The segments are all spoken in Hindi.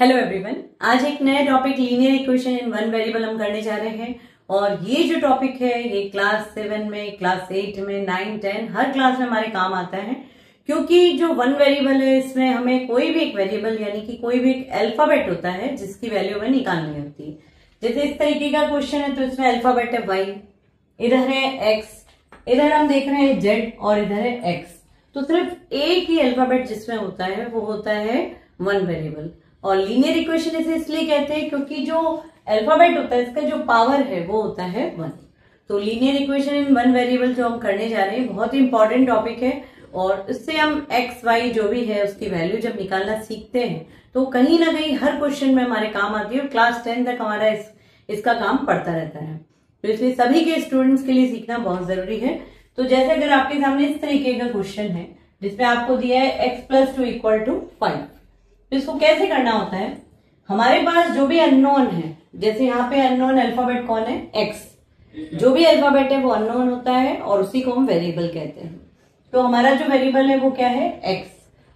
हेलो एवरीवन, आज एक नया topic linear equation in one variable हम करने जा रहे हैं। और ये जो टॉपिक है ये क्लास 7 में, क्लास 8 में, 9, 10 हर क्लास में हमारे काम आता है। क्योंकि जो वन वेरिएबल है इसमें हमें कोई भी एक वेरिएबल यानी कि कोई भी एक अल्फाबेट होता है जिसकी वैल्यू हमें निकालनी होती है। जैसे इस तरीके का क्वेश्चन है तो इसमें अल्फाबेट है y, इधर है x, इधर हम देख रहे हैं z और इधर है x। तो सिर्फ एक ही अल्फाबेट जिसमें होता है वो होता है वन वेरिएबल। और लीनियर इक्वेशन इसे इसलिए कहते हैं क्योंकि जो अल्फाबेट होता है इसका जो पावर है वो होता है 1। तो linear equation in one variable जो हम करने जा रहे हैं बहुत ही इंपॉर्टेंट टॉपिक है। और इससे हम एक्स वाई जो भी है उसकी वैल्यू जब निकालना सीखते हैं तो कहीं ना कहीं हर क्वेश्चन में हमारे काम आती है और क्लास 10 तक हमारा इसका काम पड़ता रहता है। तो इसलिए सभी के स्टूडेंट्स के लिए सीखना बहुत जरूरी है। तो जैसे अगर आपके सामने इस तरीके का क्वेश्चन है जिसमें आपको दिया है x+2 = 5, तो इसको कैसे करना होता है। हमारे पास जो भी अननोन है, जैसे यहाँ पे अननोन अल्फाबेट कौन है, x। जो भी अल्फाबेट है वो अननोन होता है और उसी को हम वेरिएबल कहते हैं। तो हमारा जो वेरिएबल है वो क्या है, x।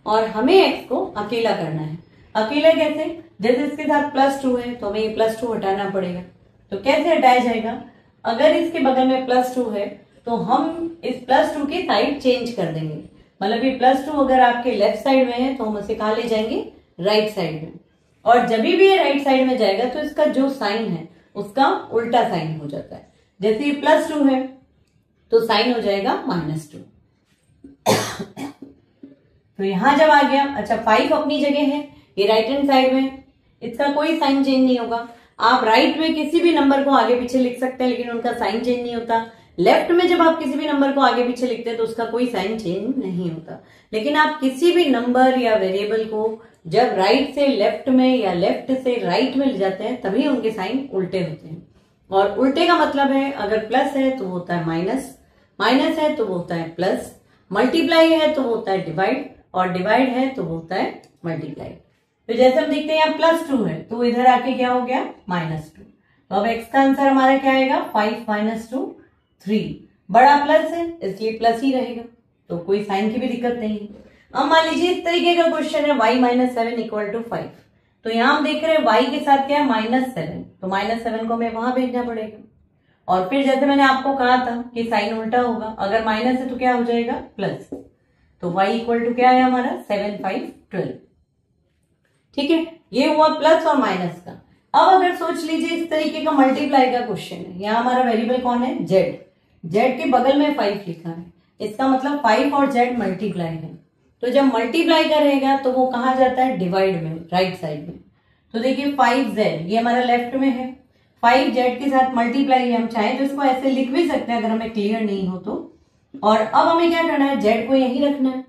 और हमें x को अकेला करना है। अकेला कैसे, जैसे इसके साथ +2 है तो हमें ये +2 हटाना पड़ेगा। तो कैसे हटाया जाएगा, अगर इसके बगल में +2 है तो हम इस +2 की साइड चेंज कर देंगे। मतलब ये +2 अगर आपके लेफ्ट साइड में है तो हम उसे कहाँ ले जाएंगे, राइट साइड में। और जब भी ये राइट साइड में जाएगा तो इसका जो साइन है उसका उल्टा साइन हो जाता है। जैसे ये +2 है तो साइन हो जाएगा -2। तो यहां जब आ गया, अच्छा 5 अपनी जगह है, ये राइट हैंड साइड में, इसका कोई साइन चेंज नहीं होगा। आप राइट में किसी भी नंबर को आगे पीछे लिख सकते हैं लेकिन उनका साइन चेंज नहीं होता। लेफ्ट में जब आप किसी भी नंबर को आगे पीछे लिखते हैं तो उसका कोई साइन चेंज नहीं होता। लेकिन आप किसी भी नंबर या वेरिएबल को जब राइट से लेफ्ट में या लेफ्ट से राइट में ले जाते हैं तभी उनके साइन उल्टे होते हैं। और उल्टे का मतलब है अगर प्लस है तो वो होता है माइनस, माइनस है तो वो होता है प्लस, मल्टीप्लाई है तो वो होता है डिवाइड, और डिवाइड है तो वो होता है मल्टीप्लाई। तो जैसे हम देखते हैं यहाँ +2 है तो इधर आके क्या हो गया, -2। तो अब x का आंसर हमारा क्या आएगा, 5 - 2 3। बड़ा प्लस है इसलिए प्लस ही रहेगा, तो कोई साइन की भी दिक्कत नहीं है। अब मान लीजिए इस तरीके का क्वेश्चन है y - 7 = 5। तो यहां हम देख रहे हैं y के साथ क्या है, -7। तो -7 को हमें वहां भेजना पड़ेगा। और फिर जैसे मैंने आपको कहा था कि साइन उल्टा होगा, अगर माइनस है तो क्या हो जाएगा, प्लस। तो y = क्या है हमारा, 7 5 12। ठीक है, ये हुआ प्लस और माइनस का। अब अगर सोच लीजिए इस तरीके का मल्टीप्लाई का क्वेश्चन है, यहाँ हमारा वेरिएबल कौन है, z के बगल में 5 लिखा है, इसका मतलब 5 और z मल्टीप्लाई है। तो जब मल्टीप्लाई करेगा तो वो कहाँ जाता है, डिवाइड में, राइट साइड में। तो देखिए 5z ये हमारा लेफ्ट में है, 5z के साथ मल्टीप्लाई हम चाहें तो इसको ऐसे लिख भी सकते हैं अगर हमें क्लियर नहीं हो तो। और अब हमें क्या करना है, z को यही रखना है।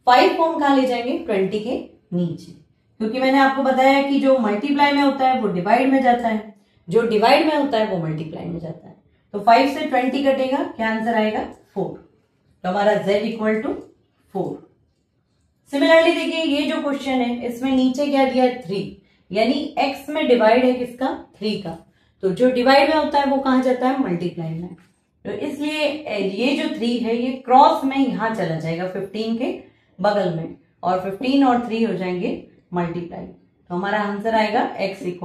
5 को हम कहाँ ले जाएंगे, 20 के नीचे, क्योंकि मैंने आपको बताया कि जो मल्टीप्लाई में होता है वो डिवाइड में जाता है, जो डिवाइड में होता है वो मल्टीप्लाई में जाता है। तो 5 से 20 कटेगा, क्या आंसर आएगा, 4। तो हमारा z = 4। सिमिलरली देखिए ये जो क्वेश्चन है इसमें नीचे क्या दिया है, 3, यानी x में डिवाइड है किसका, 3 का। तो जो डिवाइड में होता है वो कहाँ जाता है, मल्टीप्लाई में। तो इसलिए ये जो 3 है ये क्रॉस में यहां चला जाएगा 15 के बगल में, और 15 और 3 हो जाएंगे मल्टीप्लाई। तो हमारा आंसर आएगा x =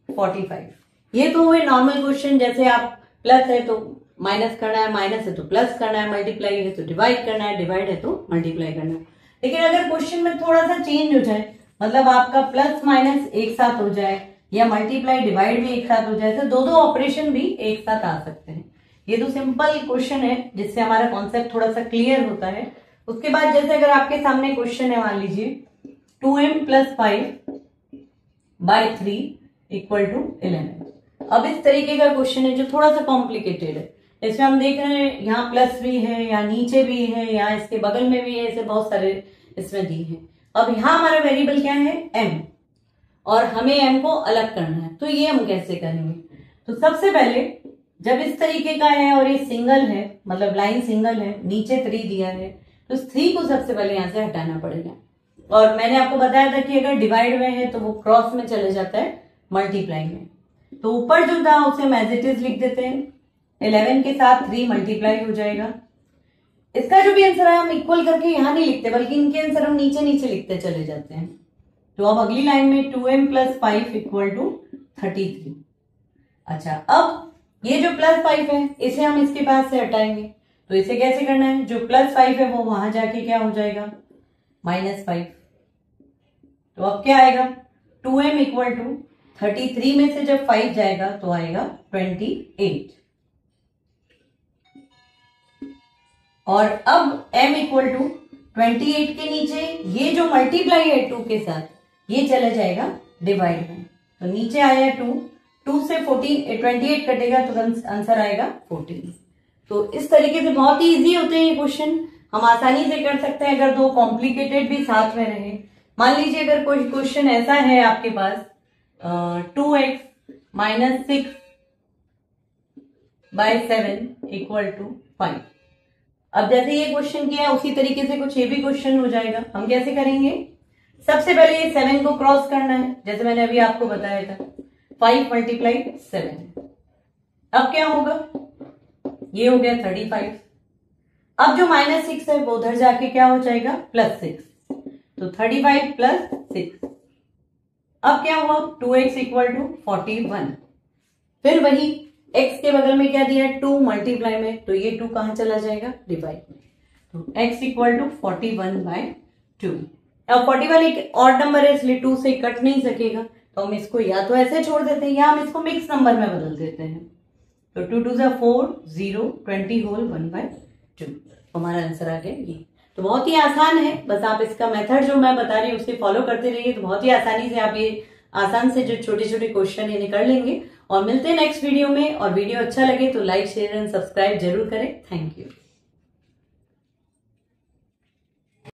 45। ये तो हुए नॉर्मल क्वेश्चन, जैसे आप प्लस है तो माइनस करना है, माइनस है तो प्लस करना है, मल्टीप्लाई है तो डिवाइड करना है, डिवाइड है तो मल्टीप्लाई करना है। लेकिन अगर क्वेश्चन में थोड़ा सा चेंज हो जाए, मतलब आपका प्लस माइनस एक साथ हो जाए या मल्टीप्लाई डिवाइड भी एक साथ हो जाए, तो दो ऑपरेशन भी एक साथ आ सकते हैं। ये तो सिंपल क्वेश्चन है जिससे हमारा कॉन्सेप्ट थोड़ा सा क्लियर होता है। उसके बाद जैसे अगर आपके सामने क्वेश्चन है, मान लीजिए 2m + 5/3 = 11। अब इस तरीके का क्वेश्चन है जो थोड़ा सा कॉम्प्लिकेटेड है। इसमें हम देख रहे हैं यहाँ प्लस भी है, यहाँ नीचे भी है, यहाँ इसके बगल में भी है, ऐसे बहुत सारे इसमें दी है। अब यहाँ हमारा वेरिएबल क्या है, m, और हमें m को अलग करना है। तो ये हम कैसे करेंगे, तो सबसे पहले जब इस तरीके का है और ये सिंगल है, मतलब लाइन सिंगल है, नीचे 3 दिया है, तो 3 को सबसे पहले यहां से हटाना पड़ेगा। और मैंने आपको बताया था कि अगर डिवाइड में है तो वो क्रॉस में चले जाता है मल्टीप्लाई में। तो ऊपर जो था उसे हम एज इट इज लिख देते हैं, 11 के साथ 3 मल्टीप्लाई हो जाएगा। इसका जो भी आंसर है हम इक्वल करके यहां नहीं लिखते, बल्कि इनके आंसर हम नीचे नीचे लिखते चले जाते हैं। तो अब अगली लाइन में 2m + 5 = 33। अच्छा, अब ये जो +5 है इसे हम इसके पास से हटाएंगे, तो इसे कैसे करना है, जो +5 है वो वहां जाके क्या हो जाएगा, -5। तो अब क्या आएगा, 2m = 33 में से जब 5 जाएगा तो आएगा 28। और अब m = 28 के नीचे ये जो मल्टीप्लाई है 2 के साथ, ये चला जाएगा डिवाइड में, तो नीचे आया 2 से 28 कटेगा तो आंसर आएगा 14। तो इस तरीके से बहुत ही इजी होते हैं ये क्वेश्चन, हम आसानी से कर सकते हैं अगर दो कॉम्प्लिकेटेड भी साथ में रहे। मान लीजिए अगर कोई क्वेश्चन ऐसा है आपके पास 2x - 6/7 = 5। अब जैसे ये क्वेश्चन किया है उसी तरीके से कुछ ये भी क्वेश्चन हो जाएगा। हम कैसे करेंगे, सबसे पहले ये 7 को क्रॉस करना है, जैसे मैंने अभी आपको बताया था 5 × 7। अब क्या होगा, ये हो गया 35। अब जो -6 है वो उधर जाके क्या हो जाएगा, +6, तो 35 + 6। अब क्या हुआ, 2x = 41। फिर वही x के बगल में क्या दिया है, 2 मल्टीप्लाई में, तो ये 2 कहां चला जाएगा, डिवाइड में, तो x = 41/2। अब 41 एक ऑड नंबर है इसलिए 2 से कट नहीं सकेगा, तो हम इसको या तो ऐसे छोड़ देते हैं या हम इसको मिक्स नंबर में बदल देते हैं। तो 2 2 = 4, 0, 20 होल 1/2, हमारा आंसर आ गया ये। तो बहुत ही आसान है, बस आप इसका मेथड जो मैं बता रही हूँ उसे फॉलो करते रहिए, तो बहुत ही आसानी से आप ये आसान से जो छोटे छोटे क्वेश्चन ये कर लेंगे। और मिलते हैं नेक्स्ट वीडियो में, और वीडियो अच्छा लगे तो लाइक, शेयर एंड सब्सक्राइब जरूर करें। Thank you.